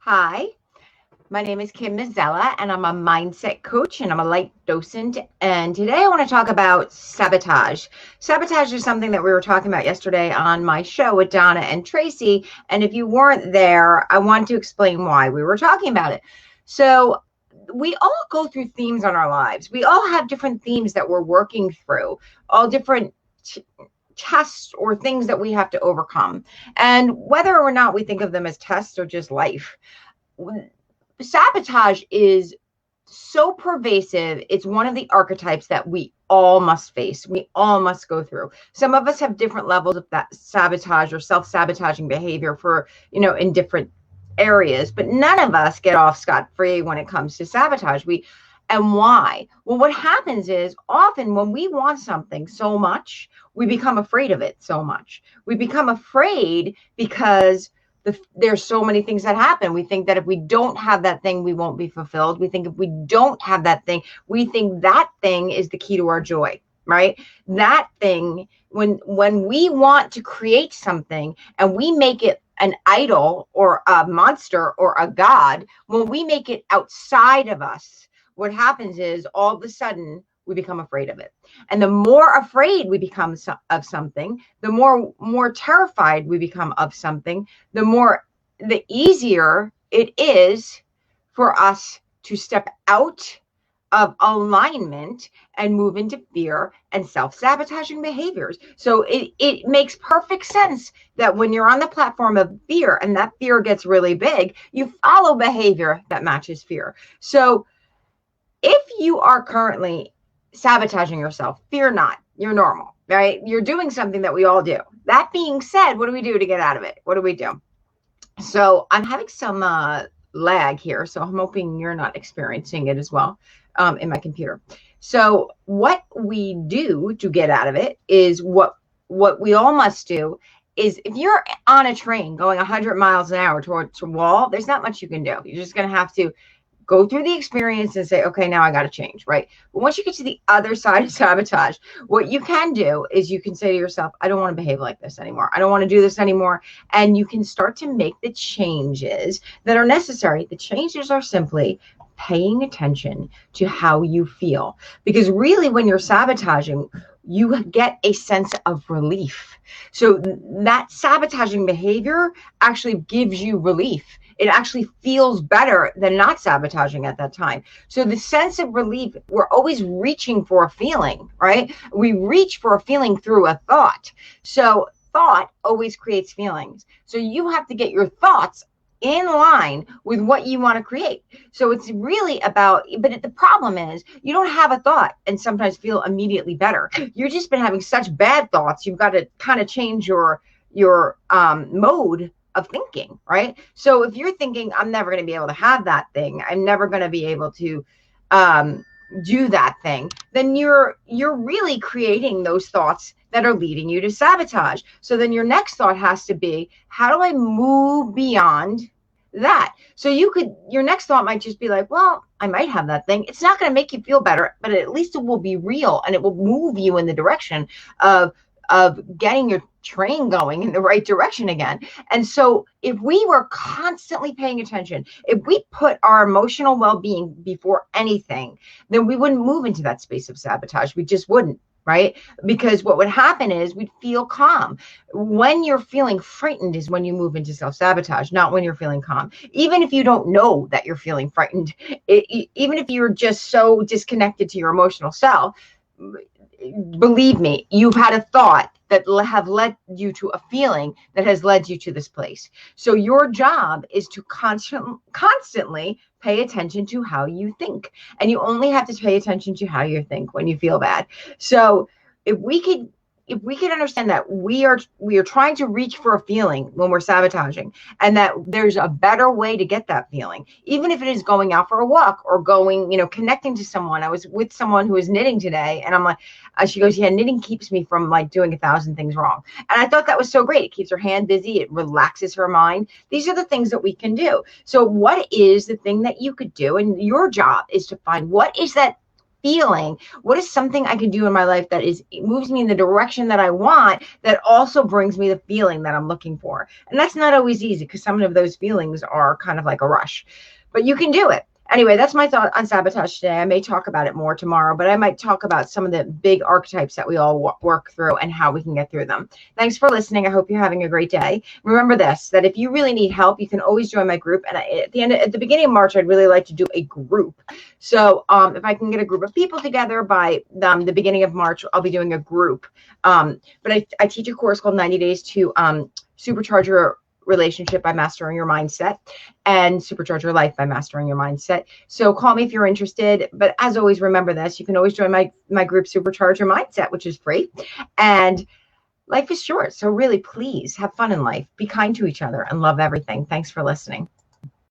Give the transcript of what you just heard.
Hi, my name is Kim Mazzella, and I'm a mindset coach and I'm a light docent. And today I want to talk about sabotage. Sabotage is something that we were talking about yesterday on my show with Donna and Tracy. And if you weren't there, I want to explain why we were talking about it. So, we all go through themes on our lives. We all have different themes that we're working through, all different tests or things that we have to overcome. And whether or not we think of them as tests or just life, sabotage is so pervasive. It's one of the archetypes that we all must face. We all must go through. Some of us have different levels of that sabotage or self-sabotaging behavior for, in different areas, but none of us get off scot-free when it comes to sabotage. And why? Well, what happens is often when we want something so much, we become afraid of it so much. We become afraid because there's so many things that happen. We think that if we don't have that thing, we won't be fulfilled. We think if we don't have that thing, we think that thing is the key to our joy, right? That thing, when we want to create something and we make it an idol or a monster or a god, when we make it outside of us, what happens is all of a sudden we become afraid of it. And the more afraid we become of something, the more terrified we become of something, the easier it is for us to step out of alignment and move into fear and self-sabotaging behaviors. So it makes perfect sense that when you're on the platform of fear and that fear gets really big, you follow behavior that matches fear. So if you are currently sabotaging yourself, fear not. You're normal, right? You're doing something that we all do. That being said, what do we do to get out of it? What do we do? So I'm having some lag here, so I'm hoping you're not experiencing it as well in my computer. So what we do to get out of it is what we all must do is if you're on a train going 100 miles an hour towards a wall, there's not much you can do. You're just going to have to go through the experience and say, okay, now I got to change, right? But once you get to the other side of sabotage, what you can do is you can say to yourself, I don't want to behave like this anymore. I don't want to do this anymore. And you can start to make the changes that are necessary. The changes are simply paying attention to how you feel. Because really, when you're sabotaging, you get a sense of relief. So that sabotaging behavior actually gives you relief. It actually feels better than not sabotaging at that time. So the sense of relief, we're always reaching for a feeling, right? We reach for a feeling through a thought. So thought always creates feelings. So you have to get your thoughts in line with what you want to create. So it's really about, but the problem is you don't have a thought and sometimes feel immediately better. You've just been having such bad thoughts. You've got to kind of change your mode of thinking, right? So if you're thinking, I'm never going to be able to have that thing, I'm never going to be able to do that thing, then you're really creating those thoughts that are leading you to sabotage. So then your next thought has to be, how do I move beyond that? So your next thought might just be like, well, I might have that thing. It's not going to make you feel better, but at least it will be real and it will move you in the direction of getting your train going in the right direction again. And so if we were constantly paying attention, if we put our emotional well-being before anything, then we wouldn't move into that space of sabotage. We just wouldn't, right? Because what would happen is we'd feel calm. When you're feeling frightened is when you move into self-sabotage, not when you're feeling calm. Even if you don't know that you're feeling frightened, even if you're just so disconnected to your emotional self, believe me, you've had a thought that have led you to a feeling that has led you to this place. So your job is to constantly pay attention to how you think. And you only have to pay attention to how you think when you feel bad. So if we could understand that we are trying to reach for a feeling when we're sabotaging, and that there's a better way to get that feeling, even if it is going out for a walk or going, connecting to someone. I was with someone who was knitting today, and I'm like, she goes, yeah, knitting keeps me from like doing 1,000 things wrong. And I thought that was so great. It keeps her hand busy. It relaxes her mind. These are the things that we can do. So what is the thing that you could do? And your job is to find what is that feeling? What is something I can do in my life that moves me in the direction that I want, that also brings me the feeling that I'm looking for? And that's not always easy, because some of those feelings are kind of like a rush, but you can do it. Anyway, that's my thought on sabotage today. I may talk about it more tomorrow, but I might talk about some of the big archetypes that we all work through and how we can get through them. Thanks for listening. I hope you're having a great day. Remember this, that if you really need help, you can always join my group. And at the beginning of March, I'd really like to do a group. So if I can get a group of people together by the beginning of March, I'll be doing a group. But I teach a course called 90 Days to Supercharge Your Relationship by Mastering Your Mindset, and Supercharge Your Life by Mastering Your Mindset. So call me if you're interested. But as always, remember this, you can always join my group, Supercharge Your Mindset, which is free. And life is short. So really, please have fun in life. Be kind to each other and love everything. Thanks for listening.